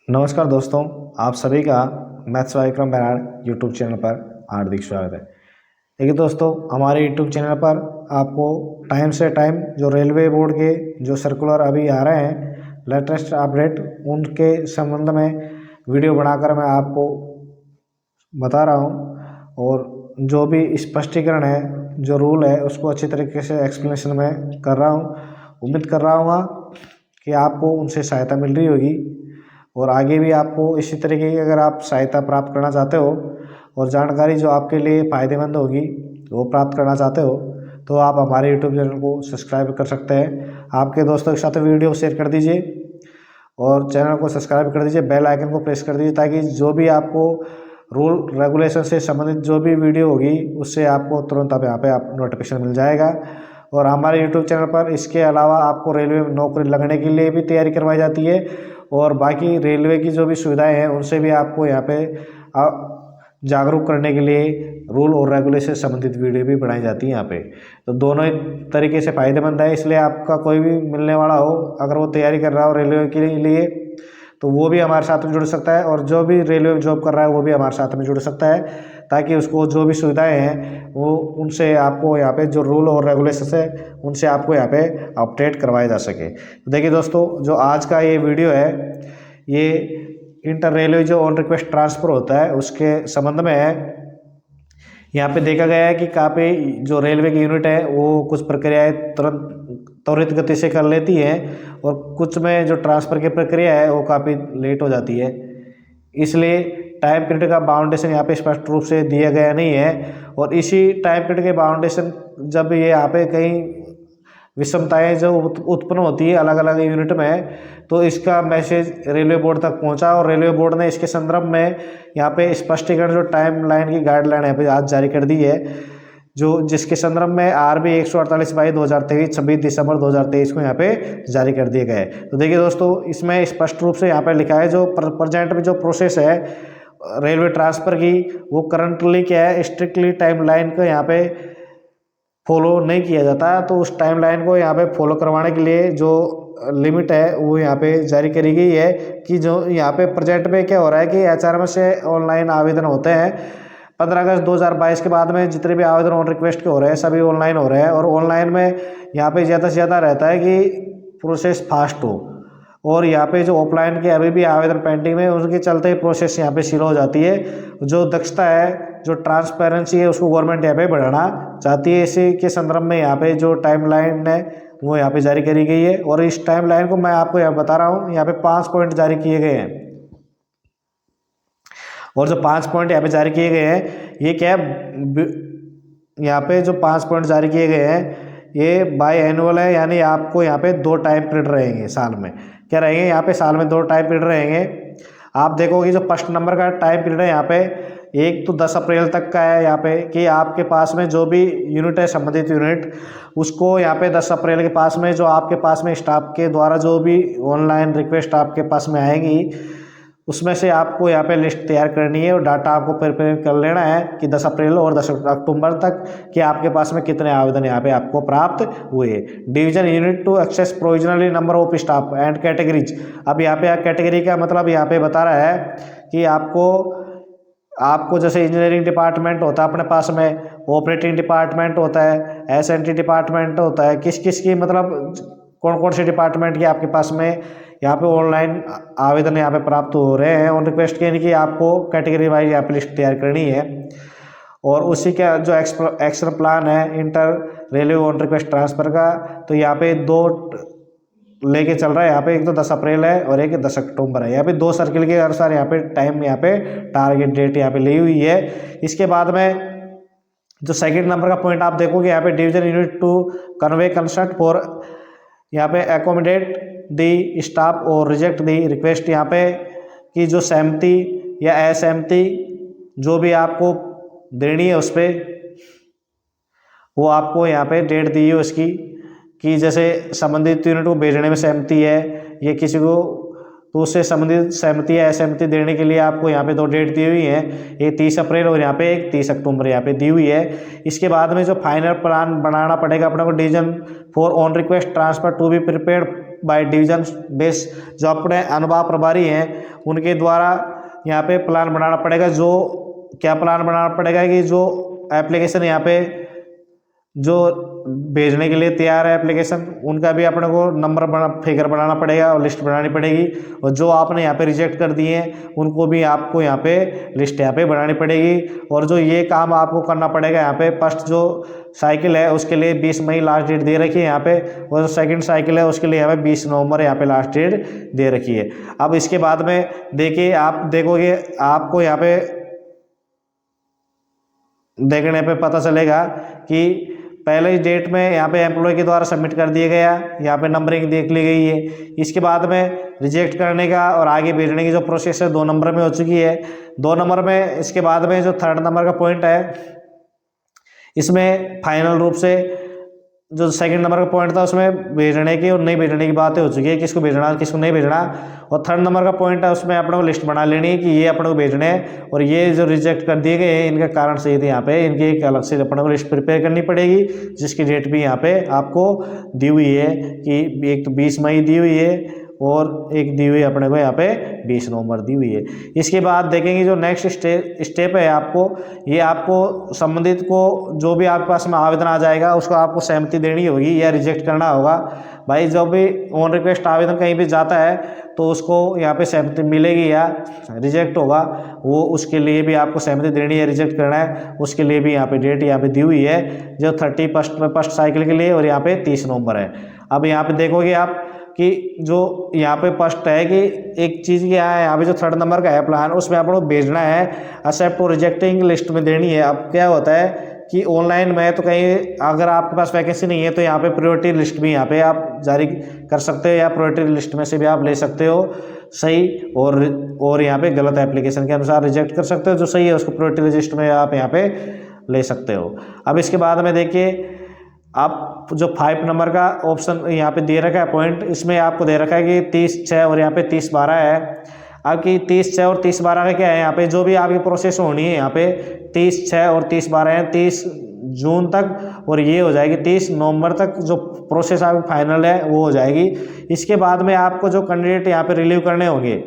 नमस्कार दोस्तों, आप सभी का maths Vikram Brar YouTube channel पर हार्दिक स्वागत है। देखिए दोस्तों, हमारे यूट्यूब चैनल पर आपको टाइम से टाइम जो रेलवे बोर्ड के जो सर्कुलर अभी आ रहे हैं लेटेस्ट अपडेट, उनके संबंध में वीडियो बनाकर मैं आपको बता रहा हूँ। और जो भी स्पष्टीकरण है, जो रूल है, उसको अच्छी तरीके से एक्सप्लेनेशन में कर रहा हूँ। उम्मीद कर रहा हूँ कि आपको उनसे सहायता मिल रही होगी और आगे भी आपको इसी तरीके की अगर आप सहायता प्राप्त करना चाहते हो और जानकारी जो आपके लिए फ़ायदेमंद होगी वो प्राप्त करना चाहते हो तो आप हमारे यूट्यूब चैनल को सब्सक्राइब कर सकते हैं। आपके दोस्तों के साथ वीडियो शेयर कर दीजिए और चैनल को सब्सक्राइब कर दीजिए, बेल आइकन को प्रेस कर दीजिए ताकि जो भी आपको रूल रेगुलेशन से संबंधित जो भी वीडियो होगी उससे आपको तुरंत अब यहाँ पे आप नोटिफिकेशन मिल जाएगा। और हमारे यूट्यूब चैनल पर इसके अलावा आपको रेलवे में नौकरी लगने के लिए भी तैयारी करवाई जाती है और बाकी रेलवे की जो भी सुविधाएं हैं उनसे भी आपको यहाँ पे जागरूक करने के लिए रूल और रेगुलेशन से संबंधित वीडियो भी बनाई जाती है यहाँ पे। तो दोनों ही तरीके से फ़ायदेमंद है, इसलिए आपका कोई भी मिलने वाला हो अगर वो तैयारी कर रहा हो रेलवे के लिए तो वो भी हमारे साथ में जुड़ सकता है और जो भी रेलवे में जॉब कर रहा है वो भी हमारे साथ में जुड़ सकता है ताकि उसको जो भी सुविधाएं हैं वो उनसे आपको यहाँ पे जो रूल और रेगुलेशन है उनसे आपको यहाँ पे अपडेट करवाया जा सके। तो देखिए दोस्तों, जो आज का ये वीडियो है ये इंटर रेलवे जो ऑन रिक्वेस्ट ट्रांसफ़र होता है उसके संबंध में है। यहाँ पे देखा गया है कि काफ़ी जो रेलवे की यूनिट है वो कुछ प्रक्रियाएं त्वरित गति से कर लेती है और कुछ में जो ट्रांसफ़र की प्रक्रिया है वो काफ़ी लेट हो जाती है। इसलिए टाइम पीरियड का बाउंडेशन यहाँ पे स्पष्ट रूप से दिया गया नहीं है और इसी टाइम पीरियड के बाउंडेशन जब ये यहाँ पे कहीं विषमताएं जो उत्पन्न होती है अलग अलग यूनिट में, तो इसका मैसेज रेलवे बोर्ड तक पहुंचा और रेलवे बोर्ड ने इसके संदर्भ में यहाँ पे स्पष्टीकरण जो टाइम लाइन की गाइडलाइन यहाँ पे आज जारी कर दी है, जो जिसके संदर्भ में RB 148/2023 26 दिसंबर 2023 को यहाँ पे जारी कर दिए गए। तो देखिए दोस्तों, इसमें स्पष्ट रूप से यहाँ पे लिखा है जो प्रेजेंट में जो प्रोसेस है रेलवे ट्रांसफ़र की वो करंटली क्या है, स्ट्रिक्टली टाइम लाइन को यहाँ पे फॉलो नहीं किया जाता। तो उस टाइम लाइन को यहाँ पे फॉलो करवाने के लिए जो लिमिट है वो यहाँ पे जारी करी गई है कि जो यहाँ पे प्रेजेंट में क्या हो रहा है कि HRMS से ऑनलाइन आवेदन होते हैं 15 अगस्त 2022 के बाद में जितने भी आवेदन ऑन रिक्वेस्ट के हो रहे हैं सभी ऑनलाइन हो रहे हैं और ऑनलाइन में यहाँ पे ज़्यादा से ज़्यादा रहता है कि प्रोसेस फास्ट हो और यहाँ पे जो ऑफलाइन के अभी भी आवेदन पेंडिंग में उनके चलते प्रोसेस यहाँ पे स्लो हो जाती है। जो दक्षता है, जो ट्रांसपेरेंसी है, उसको गवर्नमेंट यहाँ पे बढ़ाना चाहती है। इसी के संदर्भ में यहाँ पे जो टाइमलाइन है वो यहाँ पे जारी करी गई है और इस टाइमलाइन को मैं आपको यहाँ बता रहा हूँ। यहाँ पे 5 पॉइंट जारी किए गए हैं और जो 5 पॉइंट यहाँ पे जारी किए गए हैं ये क्या है, यहाँ पे जो 5 पॉइंट जारी किए गए हैं ये बाय एनुअल है, यानी आपको यहाँ पे 2 टाइम पीरियड रहेंगे साल में। क्या रहेंगे यहाँ पे साल में 2 टाइम पीरियड रहेंगे। आप देखोगे जो फर्स्ट नंबर का टाइम पीरियड है यहाँ पे एक तो 10 अप्रैल तक का है यहाँ पे कि आपके पास में जो भी यूनिट है संबंधित यूनिट उसको यहाँ पे 10 अप्रैल के पास में जो आपके पास में स्टाफ के द्वारा जो भी ऑनलाइन रिक्वेस्ट आपके पास में आएगी उसमें से आपको यहाँ पे लिस्ट तैयार करनी है और डाटा आपको प्रिपेयर कर लेना है कि 10 अप्रैल और 10 अक्टूबर तक कि आपके पास में कितने आवेदन यहाँ पे आपको प्राप्त हुए। Division unit to assess provisionally number of staff and categories. अब यहाँ पे कैटेगरी का मतलब यहाँ पे बता रहा है कि आपको जैसे इंजीनियरिंग डिपार्टमेंट होता है अपने पास में, ऑपरेटिंग डिपार्टमेंट होता है, SNT डिपार्टमेंट होता है, किस किस की मतलब कौन कौन से डिपार्टमेंट की आपके पास में यहाँ पे ऑनलाइन आवेदन यहाँ पे प्राप्त हो रहे हैं ऑन रिक्वेस्ट के, कि आपको कैटेगरी वाइज यहाँ पे लिस्ट तैयार करनी है। और उसी का जो एक्शन प्लान है inter railway on request transfer का, तो यहाँ पे 2 लेके चल रहा है। यहाँ पे एक तो 10 अप्रैल है और एक 10 अक्टूबर है। यहाँ पे 2 सर्किल के अनुसार यहाँ पे टाइम यहाँ पे टारगेट डेट यहाँ पे ली हुई है। इसके बाद में जो सेकेंड नंबर का पॉइंट आप देखोगे यहाँ पे division unit to convey consent for यहाँ पे एकोमोडेट दी स्टाफ और रिजेक्ट दी रिक्वेस्ट, यहाँ पे कि जो सहमति या असहमति जो भी आपको देनी है उस पर वो आपको यहाँ पे डेट दी है उसकी कि जैसे संबंधित यूनिट को भेजने में सहमति है या किसी को तो उससे संबंधित सहमति या असहमति देने के लिए आपको यहाँ पे 2 डेट दी हुई है, एक 30 अप्रैल और यहाँ पे एक 30 अक्टूबर यहाँ पे दी हुई है। इसके बाद में जो फाइनल प्लान बनाना पड़ेगा अपने को division for on request transfer to be prepared by division base, जो अपने अनुभाग प्रभारी हैं उनके द्वारा यहाँ पे प्लान बनाना पड़ेगा। जो क्या प्लान बनाना पड़ेगा कि जो एप्लीकेशन यहाँ पे जो भेजने के लिए तैयार है एप्लीकेशन, उनका भी अपने को नंबर फिगर बनाना पड़ेगा और लिस्ट बनानी पड़ेगी। और जो आपने यहाँ पे रिजेक्ट कर दिए हैं उनको भी आपको यहाँ पे लिस्ट यहाँ पे बनानी पड़ेगी। और जो ये काम आपको करना पड़ेगा यहाँ पे, फर्स्ट जो साइकिल है उसके लिए 20 मई लास्ट डेट दे रखी है यहाँ पे, और जो सेकंड साइकिल है उसके लिए यहाँ पे 20 नवंबर यहाँ पे लास्ट डेट दे रखी है। अब इसके बाद में देखिए, आप देखोगे आपको यहाँ पे देखने पे पता चलेगा कि पहले डेट में यहाँ पे एम्प्लॉय के द्वारा सबमिट कर दिया गया, यहाँ पे नंबरिंग देख ली गई है। इसके बाद में रिजेक्ट करने का और आगे भेजने की जो प्रोसेस है 2 नंबर में हो चुकी है। 2 नंबर में इसके बाद में जो 3rd नंबर का पॉइंट है, इसमें फाइनल रूप से जो 2nd नंबर का पॉइंट था उसमें भेजने की और नहीं भेजने की बातें हो चुकी है, किसको भेजना किसको नहीं भेजना। और 3rd नंबर का पॉइंट है उसमें अपने को लिस्ट बना लेनी है कि ये अपने को भेजने हैं, और ये जो रिजेक्ट कर दिए गए हैं इनका कारण सही थे यहाँ पे, इनकी एक अलग से अपने को लिस्ट प्रिपेयर करनी पड़ेगी, जिसकी डेट भी यहाँ पे आपको दी हुई है कि एक तो 20 मई दी हुई है और एक दी हुई है अपने को यहाँ पे 20 नवंबर दी हुई है। इसके बाद देखेंगे जो नेक्स्ट स्टेप है आपको, ये आपको संबंधित को जो भी आपके पास में आवेदन आ जाएगा उसको आपको सहमति देनी होगी या रिजेक्ट करना होगा। भाई जब भी ऑन रिक्वेस्ट आवेदन कहीं भी जाता है तो उसको यहाँ पे सहमति मिलेगी या रिजेक्ट होगा, वो उसके लिए भी आपको सहमति देनी है, रिजेक्ट करना है, उसके लिए भी यहाँ पे डेट यहाँ पे दी हुई है जो 31st साइकिल के लिए, और यहाँ पे 30 नवंबर है। अब यहाँ पे देखोगे आप कि जो यहाँ पे फर्स्ट है कि एक चीज़ क्या है, यहाँ पे जो 3rd नंबर का है प्लान, उसमें आप लोग भेजना है एक्सेप्ट और रिजेक्टिंग लिस्ट में देनी है। अब क्या होता है कि ऑनलाइन में तो कहीं अगर आपके पास वैकेंसी नहीं है तो यहाँ पे प्रायोरिटी लिस्ट भी यहाँ पे आप जारी कर सकते हो, या प्रायोरिटी लिस्ट में से भी आप ले सकते हो सही, और यहाँ पे गलत एप्लीकेशन के अनुसार रिजेक्ट कर सकते हो, जो सही है उसको प्रायोरिटी लिस्ट में आप यहाँ पे ले सकते हो। अब इसके बाद में देखिए, आप जो 5 नंबर का ऑप्शन यहाँ पे दे रखा है पॉइंट, इसमें आपको दे रखा है कि 30/6 और यहाँ पे 30/12 है। आपकी 30/6 और 30/12 का क्या है, यहाँ पे जो भी आपकी प्रोसेस होनी है यहाँ पे 30/6 और 30/12 है 30 जून तक, और ये हो जाएगी 30 नवंबर तक जो प्रोसेस आपकी फाइनल है वो हो जाएगी। इसके बाद में आपको जो कैंडिडेट यहाँ पे रिलीव करने होंगे,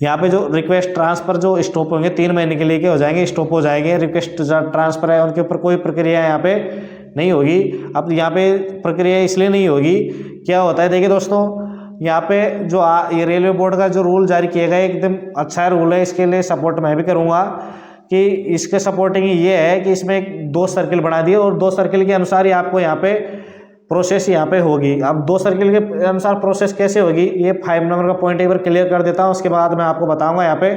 यहाँ पे जो रिक्वेस्ट ट्रांसफ़र जो स्टॉप होंगे 3 महीने के लिए के हो जाएंगे, स्टॉप हो जाएंगे। रिक्वेस्ट ट्रांसफ़र है उनके ऊपर कोई प्रक्रिया यहाँ पे नहीं होगी। अब यहाँ पे प्रक्रिया इसलिए नहीं होगी, क्या होता है देखिए दोस्तों, यहाँ पे जो ये रेलवे बोर्ड का जो रूल जारी किया गया एकदम अच्छा रूल है, इसके लिए सपोर्ट मैं भी करूँगा कि इसके सपोर्टिंग ये है कि इसमें 2 सर्किल बना दिए और 2 सर्किल के अनुसार ही आपको यहाँ पे प्रोसेस यहाँ पे होगी। अब 2 सर्किल के अनुसार प्रोसेस कैसे होगी, ये 5 नंबर का पॉइंट एक बार क्लियर कर देता हूँ, उसके बाद मैं आपको बताऊंगा। यहाँ पे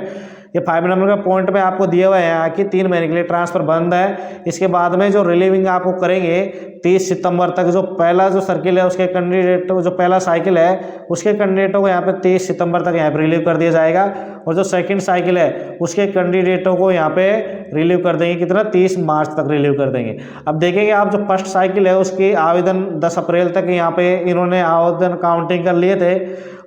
ये 5 नंबर का पॉइंट में आपको दिया हुआ है यहाँ कि 3 महीने के लिए ट्रांसफ़र बंद है। इसके बाद में जो रिलीविंग आपको करेंगे 30 सितंबर तक, जो पहला जो सर्किल है उसके कैंडिडेट, जो पहला साइकिल है उसके कैंडिडेटों को यहाँ पे 30 सितंबर तक यहाँ पे रिलीव कर दिया जाएगा, और जो सेकंड साइकिल है उसके कैंडिडेटों को यहाँ पे रिलीव कर देंगे कितना, 30 मार्च तक रिलीव कर देंगे। अब देखेंगे आप जो फर्स्ट साइकिल है उसकी आवेदन 10 अप्रैल तक यहाँ पे इन्होंने आवेदन काउंटिंग कर लिए थे,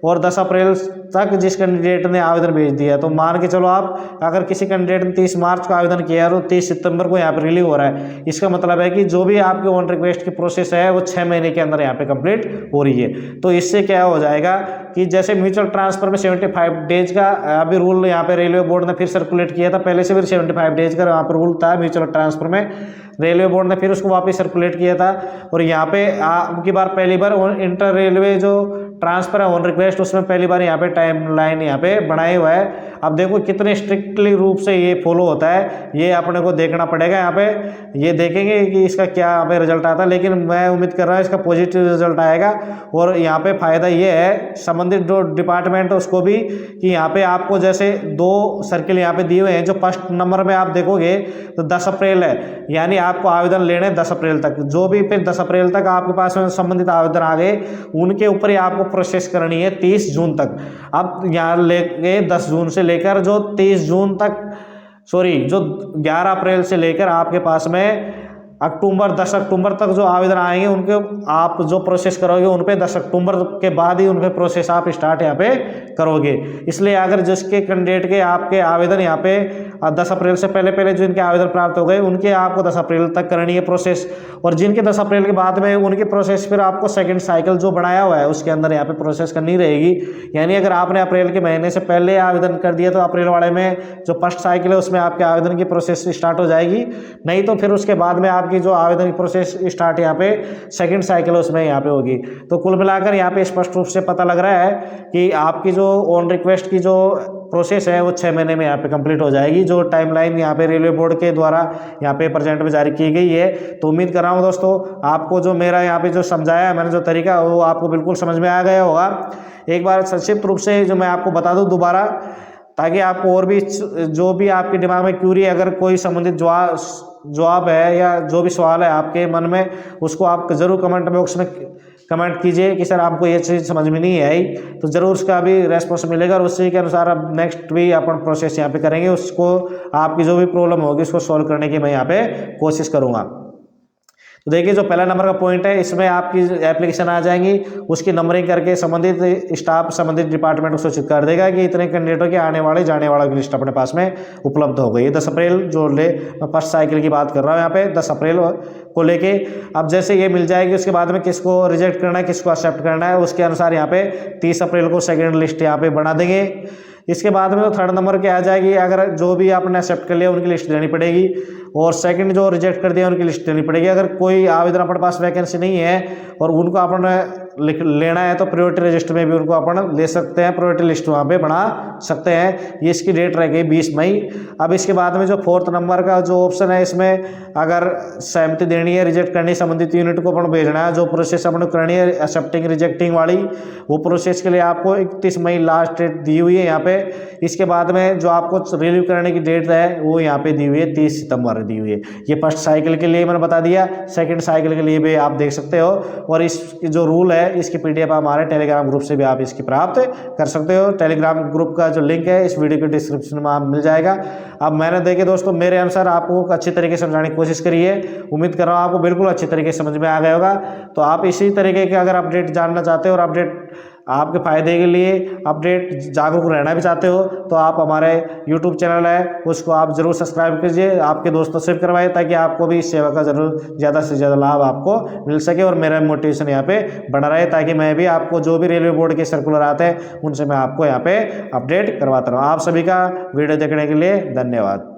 और 10 अप्रैल तक जिस कैंडिडेट ने आवेदन भेज दिया, तो मान के चलो आप अगर किसी कैंडिडेट ने 30 मार्च को आवेदन किया है तो 30 सितंबर को यहाँ पे रिलीव हो रहा है, इसका मतलब है कि जो भी आपके ऑन रिक्वेस्ट की प्रोसेस है वो 6 महीने के अंदर यहाँ पे कंप्लीट हो रही है। तो इससे क्या हो जाएगा कि जैसे म्यूचुअल ट्रांसफर में 75 डेज का अभी रूल यहाँ पे रेलवे बोर्ड ने फिर सर्कुलेट किया था, पहले से फिर 75 डेज का यहाँ पर रूल था म्यूचुअल ट्रांसफर में, रेलवे बोर्ड ने फिर उसको वापस सर्कुलेट किया था। और यहाँ पे आपकी बार पहली बार इंटर रेलवे जो ट्रांसफर है ऑन रिक्वेस्ट, उसमें पहली बार यहाँ पे टाइम लाइन यहाँ पे बनाए हुआ है। अब देखो कितने स्ट्रिक्टली रूप से ये फॉलो होता है, ये अपने को देखना पड़ेगा। यहाँ पे ये देखेंगे कि इसका क्या यहाँ पे रिजल्ट आता है, लेकिन मैं उम्मीद कर रहा हूँ इसका पॉजिटिव रिजल्ट आएगा। और यहाँ पे फायदा ये है संबंधित जो डिपार्टमेंट है उसको भी, कि यहाँ पे आपको जैसे 2 सर्किल यहाँ पे दिए हुए हैं, जो फर्स्ट नंबर में आप देखोगे तो 10 अप्रैल है, यानी आपको आवेदन लेने 10 अप्रैल तक, जो भी फिर 10 अप्रैल तक आपके पास में संबंधित आवेदन आ गए उनके ऊपर ही आपको प्रोसेस करनी है 30 जून तक। अब यहाँ लेके 10 जून से लेकर जो 30 जून तक, सॉरी जो 11 अप्रैल से लेकर आपके पास में अक्टूबर 10 अक्टूबर तक जो आवेदन आएंगे उनके आप जो प्रोसेस करोगे उन पे 10 अक्टूबर के बाद ही उन पे प्रोसेस आप स्टार्ट यहाँ पे करोगे। इसलिए अगर जिसके कैंडिडेट के आपके आवेदन यहाँ पे 10 अप्रैल से पहले जो इनके आवेदन प्राप्त हो गए उनके आपको 10 अप्रैल तक करनी है प्रोसेस, और जिनके 10 अप्रैल के बाद में उनकी प्रोसेस फिर आपको सेकंड साइकिल जो बनाया हुआ है उसके अंदर यहाँ पे प्रोसेस करनी रहेगी। यानी अगर आपने अप्रैल के महीने से पहले आवेदन कर दिया तो अप्रैल वाले में जो फर्स्ट साइकिल है उसमें आपके आवेदन की प्रोसेस स्टार्ट हो जाएगी, नहीं तो फिर उसके बाद में आपकी जो आवेदन की प्रोसेस स्टार्ट यहाँ पे सेकंड साइकिल उसमें यहाँ पे होगी। तो कुल मिलाकर यहाँ पे स्पष्ट रूप से पता लग रहा है कि आपकी जो ऑन रिक्वेस्ट की जो प्रोसेस है वो 6 महीने में यहाँ पे कंप्लीट हो जाएगी, जो टाइमलाइन यहाँ पे रेलवे बोर्ड के द्वारा यहाँ पे प्रेजेंट में जारी की गई है। तो उम्मीद कर रहा हूँ दोस्तों आपको जो मेरा यहाँ पे जो समझाया है मैंने जो तरीका वो आपको बिल्कुल समझ में आ गया होगा। एक बार संक्षिप्त रूप से जो मैं आपको बता दूँ दोबारा, ताकि आपको और भी जो भी आपके दिमाग में क्यूरी अगर कोई संबंधित जवाब है या जो भी सवाल है आपके मन में उसको आप ज़रूर कमेंट बॉक्स में कमेंट कीजिए कि सर आपको ये चीज़ समझ में नहीं आई, तो ज़रूर उसका भी रेस्पॉन्स मिलेगा और उसी के अनुसार अब नेक्स्ट भी अपन प्रोसेस यहाँ पे करेंगे, उसको आपकी जो भी प्रॉब्लम होगी उसको सॉल्व करने की मैं यहाँ पे कोशिश करूँगा। तो देखिए जो पहला नंबर का पॉइंट है इसमें आपकी एप्लीकेशन आ जाएंगी, उसकी नंबरिंग करके संबंधित स्टाफ संबंधित डिपार्टमेंट को सूचित कर देगा कि इतने कैंडिडेटों के आने वाले जाने वालों की लिस्ट अपने पास में उपलब्ध हो गई है। 10 अप्रैल जो मैं फर्स्ट साइकिल की बात कर रहा हूँ यहाँ पे 10 अप्रैल को लेके, अब जैसे ये मिल जाएगी उसके बाद में किसको रिजेक्ट करना है किसको एक्सेप्ट करना है उसके अनुसार यहाँ पे 30 अप्रैल को सेकेंड लिस्ट यहाँ पे बना देंगे। इसके बाद में तो थर्ड नंबर के आ जाएगी, अगर जो भी आपने एक्सेप्ट कर लिया उनकी लिस्ट देनी पड़ेगी और सेकंड जो रिजेक्ट कर दिया उनकी लिस्ट देनी पड़ेगी। अगर कोई आवेदन अपने पास वैकेंसी नहीं है और उनको अपन लेना है तो प्रायोरिटी रजिस्टर में भी उनको अपन ले सकते हैं, प्रायोरिटी लिस्ट वहाँ पे बना सकते हैं। ये इसकी डेट रह गई 20 मई। अब इसके बाद में जो फोर्थ नंबर का जो ऑप्शन है इसमें अगर सहमति देनी है रिजेक्ट करनी संबंधित यूनिट को अपन भेजना है, जो प्रोसेस अपन करनी है एक्सेप्टिंग रिजेक्टिंग वाली वो प्रोसेस के लिए आपको 31 मई लास्ट डेट दी हुई है यहाँ पे। इसके बाद में जो आपको रिलीव करने की डेट है वो यहाँ पे दी हुई है 30 सितंबर दी हुई है। ये फर्स्ट साइकिल के लिए मैंने बता दिया, सेकंड साइकिल के लिए भी आप देख सकते हो और इस जो रूल है इसकी पीडीएफ हमारे टेलीग्राम ग्रुप से भी आप इसकी प्राप्त कर सकते हो। टेलीग्राम ग्रुप का जो लिंक है इस वीडियो के डिस्क्रिप्शन में आप मिल जाएगा। अब मैंने देखे दोस्तों मेरे अनुसार आपको अच्छी तरीके से समझाने की कोशिश करी है, उम्मीद कर रहा हूँ आपको बिल्कुल अच्छी तरीके से समझ में आ गया होगा। तो आप इसी तरीके के अगर अपडेट जानना चाहते हो और अपडेट आपके फायदे के लिए अपडेट जागरूक रहना भी चाहते हो तो आप हमारे YouTube चैनल है उसको आप जरूर सब्सक्राइब कीजिए, आपके दोस्तों से करवाइए ताकि आपको भी इस सेवा का जरूर ज़्यादा से ज़्यादा लाभ आपको मिल सके और मेरा मोटिवेशन यहाँ पे बना रहे, ताकि मैं भी आपको जो भी रेलवे बोर्ड के सर्कुलर आते हैं उनसे मैं आपको यहाँ पे अपडेट करवाता रहूँ। आप सभी का वीडियो देखने के लिए धन्यवाद।